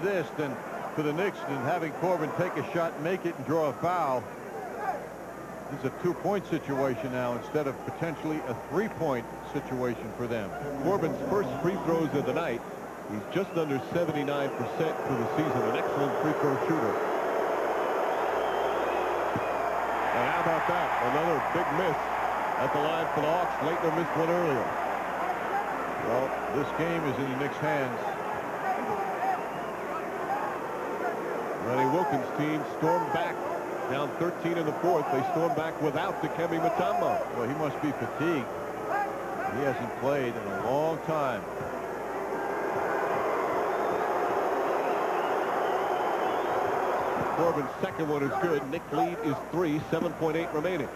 This than for the Knicks and having Corbin take a shot, make it, and draw a foul. This is a 2-point situation now instead of potentially a 3-point situation for them. Corbin's first free throws of the night. He's just under 79% for the season. An excellent free throw shooter. And how about that? Another big miss at the line for the Hawks. Leitner missed one earlier. Well, this game is in the Knicks' hands. Ronnie Wilkins' team stormed back. Down 13 in the fourth. They stormed back without Dikembe Mutombo. Well, he must be fatigued. He hasn't played in a long time. Corbin's second one is good. Knick lead is 3, 7.8 remaining.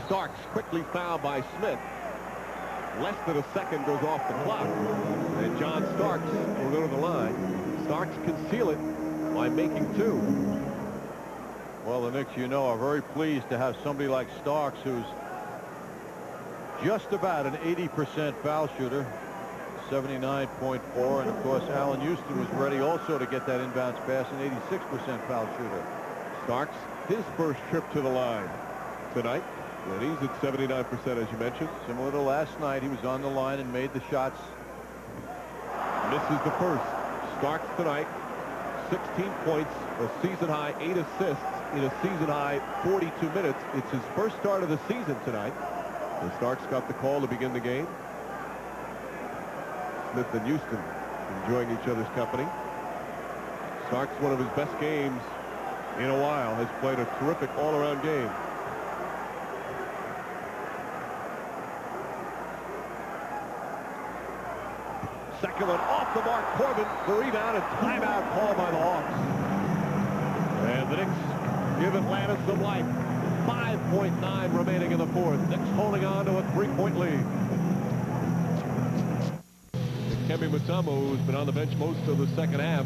Starks quickly fouled by Smith. Less than a second goes off the clock. And John Starks will go to the line. Starks can seal it by making 2. Well, the Knicks, you know, are very pleased to have somebody like Starks, who's just about an 80% foul shooter, 79.4, and of course Allen Houston was ready also to get that inbounds pass, an 86% foul shooter. Starks, his first trip to the line tonight, and he's at 79%, as you mentioned. Similar to last night, he was on the line and made the shots. Misses the first. Starks tonight, 16 points, a season-high 8 assists in a season-high 42 minutes. It's his first start of the season tonight. And Starks got the call to begin the game. Smith and Houston enjoying each other's company. Starks, one of his best games in a while, has played a terrific all-around game. Second one off the mark. Corbin, the rebound, and timeout call by the Hawks. And the Knicks give Atlanta some life. 5.9 remaining in the fourth. Knicks holding on to a 3-point lead. Dikembe Mutombo, who's been on the bench most of the second half,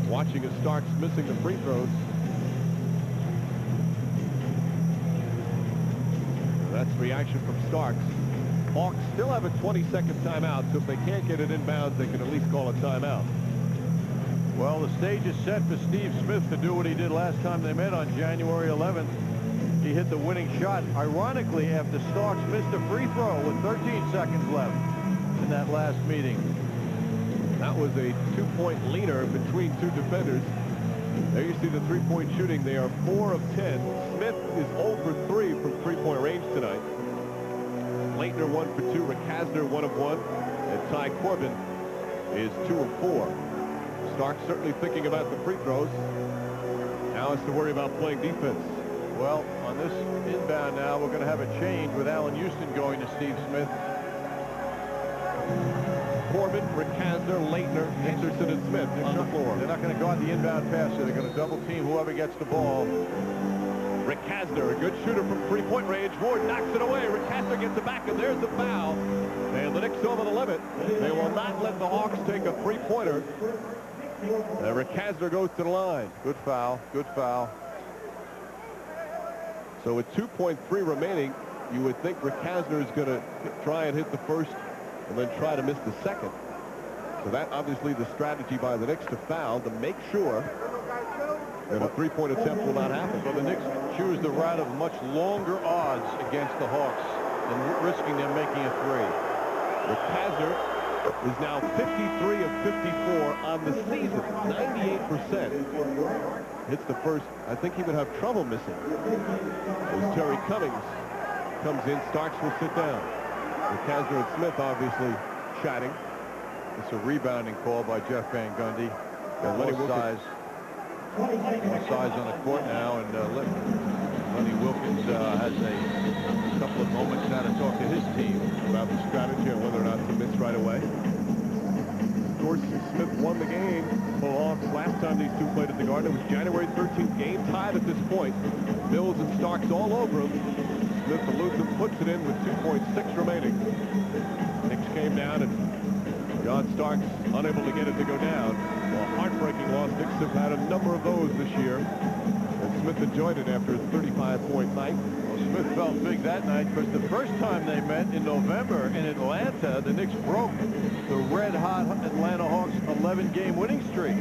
watching as Starks missing the free throws. That's reaction from Starks. Hawks still have a 20-second timeout, so if they can't get it inbounds, they can at least call a timeout. Well, the stage is set for Steve Smith to do what he did last time they met on January 11th. He hit the winning shot, ironically, after Starks missed a free throw with 13 seconds left in that last meeting. That was a 2-point leaner between two defenders. There you see the 3-point shooting. They are 4 of 10. Smith is 0 for 3 from 3-point range tonight. Leitner 1 for 2, Rick Hasner 1 of 1, and Ty Corbin is 2 of 4. Stark certainly thinking about the free throws. Now has to worry about playing defense. Well, on this inbound now, we're going to have a change with Allen Houston going to Steve Smith. Corbin, Rick Hasner, Leitner, Anderson, and Smith on the floor. They're not going to guard the inbound pass, so they're going to double team whoever gets the ball. Rick Hasner, a good shooter from 3-point range. Ward knocks it away. Rick Hasner gets it back, and there's the foul. And the Knicks over the limit. They will not let the Hawks take a 3-pointer. Rick Hasner goes to the line. Good foul. Good foul. So with 2.3 remaining, you would think Rick Hasner is going to try and hit the first and then try to miss the second. So that obviously the strategy by the Knicks to foul to make sure that a 3-point attempt will not happen. So the Knicks choose the route of much longer odds against the Hawks than risking them making a 3. Rick Hasner is now 53 of 54 on the season, 98%. Hits the first. I think he would have trouble missing. As Terry Cummings comes in, Starks will sit down. Rick Hasner and Smith obviously chatting. It's a rebounding call by Jeff Van Gundy. Got more size. More size on the court now, and Lenny Wilkins has a couple of moments now to talk to his team about the strategy and whether or not to miss right away. Of course, Smith won the game for the Hawks last time these two played at the Garden. It was January 13th, game tied at this point. Bills and Starks all over him. Smith eludes him, puts it in with 2.6 remaining. Knicks came down, and John Starks unable to get it to go down. Well, heartbreaking loss. Knicks have had a number of those this year. And Smith Smith enjoyed it after his 35-point night. Well, Smith felt big that night because the first time they met in November in Atlanta, the Knicks broke the red-hot Atlanta Hawks 11-game winning streak.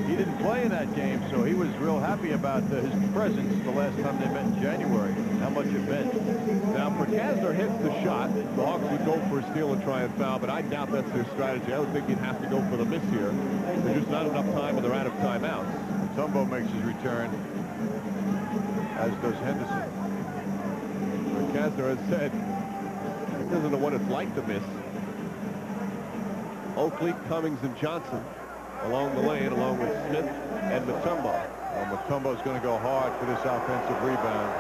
He didn't play in that game, so he was real happy about his presence the last time they met in January, how much it meant. Now, if Kazner hits the shot, the Hawks would go for a steal and try and foul, but I doubt that's their strategy. I would think he'd have to go for the miss here. There's just not enough time, and they're out of timeouts. Tumbo makes his return, as does Henderson. Kazner has said he doesn't know what it's like to miss. Oakley, Cummings, and Johnson along the lane, along with Smith and Mutombo. Well, Mutombo's going to go hard for this offensive rebound.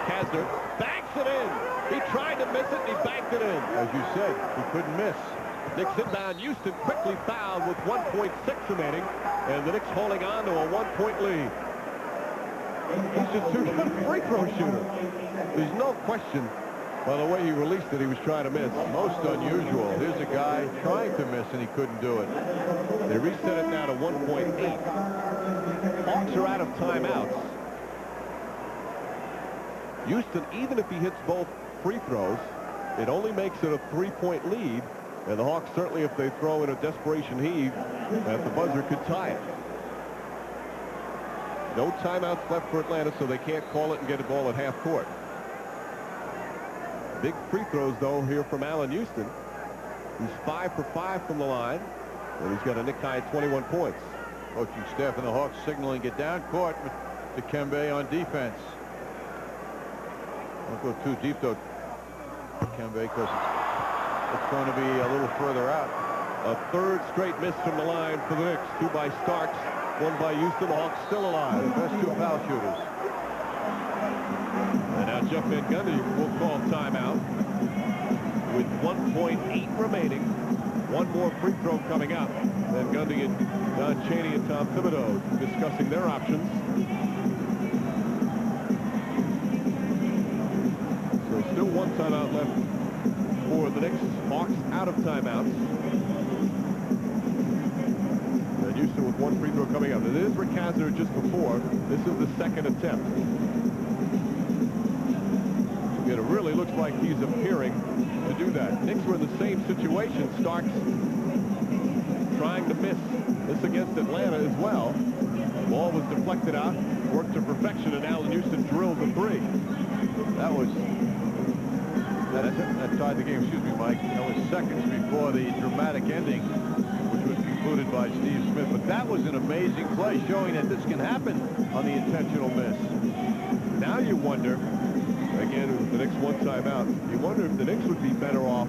Kazner banks it in. He tried to miss it, and he banked it in. As you said, he couldn't miss. Knicks inbound. Houston quickly fouled with 1.6 remaining, and the Knicks holding on to a 1-point lead. He's just too good a free throw shooter. There's no question by the way he released it, he was trying to miss. Most unusual. Here's a guy trying to miss, and he couldn't do it. They reset it now to 1.8. Hawks are out of timeouts. Houston, even if he hits both free throws, it only makes it a 3-point lead. And the Hawks, certainly if they throw in a desperation heave at the buzzer, could tie it. No timeouts left for Atlanta, so they can't call it and get a ball at half court. Big free throws, though, here from Allen Houston. He's 5 for 5 from the line, and he's got a Knick-high 21 points. Coaching staff and the Hawks signaling get down court to Kembe on defense. Don't go too deep, though, Kembe, because it's going to be a little further out. A third straight miss from the line for the Knicks. 2 by Starks, 1 by Houston. The Hawks still alive. The best 2 foul shooters. And now Jeff Van Gundy will call timeout with 1.8 remaining. One more free throw coming up. Van Gundy and Don Chaney and Tom Thibodeau discussing their options. So still 1 timeout left for the Knicks. Hawks out of timeouts. And Houston with 1 free throw coming up. It is for Kazner just before. This is the second attempt. It really looks like he's appearing to do that. Knicks were in the same situation. Starks trying to miss this against Atlanta as well. The ball was deflected out, worked to perfection, and Allen Houston drilled the 3. That tied the game. Excuse me, Mike. That was seconds before the dramatic ending, which was concluded by Steve Smith. But that was an amazing play, showing that this can happen on the intentional miss. Now you wonder. Again, with the Knicks 1 timeout, you wonder if the Knicks would be better off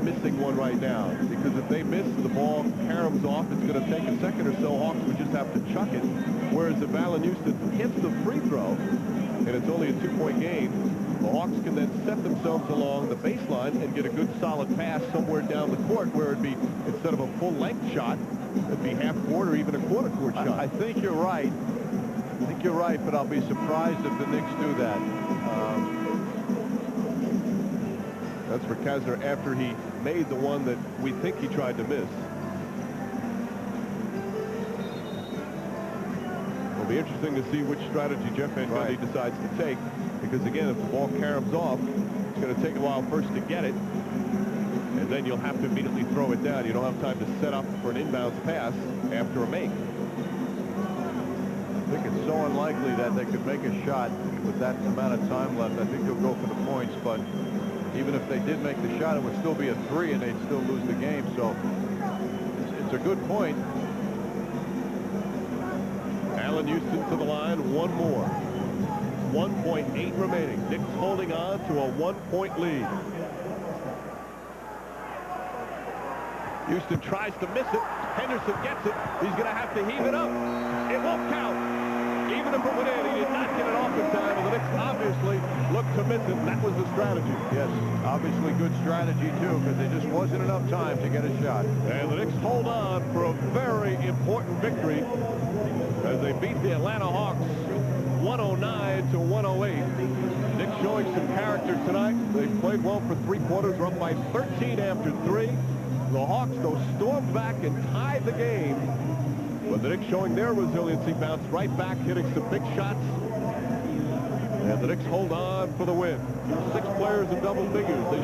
missing one right now. Because if they miss, the ball caroms off. It's going to take a second or so. Hawks would just have to chuck it. Whereas if Allen Houston hits the free throw, and it's only a 2-point game, the Hawks can then set themselves along the baseline and get a good solid pass somewhere down the court where it'd be, instead of a full-length shot, it'd be half-court or even a quarter-court shot. I think you're right. I think you're right, but I'll be surprised if the Knicks do that. That's for Kazner after he made the one that we think he tried to miss. It'll be interesting to see which strategy Jeff Van Gundy decides to take, because again, if the ball caroms off, it's going to take a while first to get it, and then you'll have to immediately throw it down. You don't have time to set up for an inbounds pass after a make. I think it's so unlikely that they could make a shot with that amount of time left. I think they'll go for the points, but even if they did make the shot, it would still be a 3 and they'd still lose the game. So it's a good point. Allen Houston to the line, 1 more. 1.8 remaining. Knicks holding on to a 1-point lead. Houston tries to miss it. Henderson gets it. He's going to have to heave it up. It won't count. Even if it went in, he did not get it off in time, and the Knicks obviously looked to miss it. That was the strategy. Yes, obviously good strategy, too, because there just wasn't enough time to get a shot. And the Knicks hold on for a very important victory as they beat the Atlanta Hawks 109 to 108. Knicks showing some character tonight. They played well for 3 quarters. We're up by 13 after 3. The Hawks, though, stormed back and tied the game But the Knicks showing their resiliency, bounced right back, hitting some big shots. And the Knicks hold on for the win. 6 players in double figures. They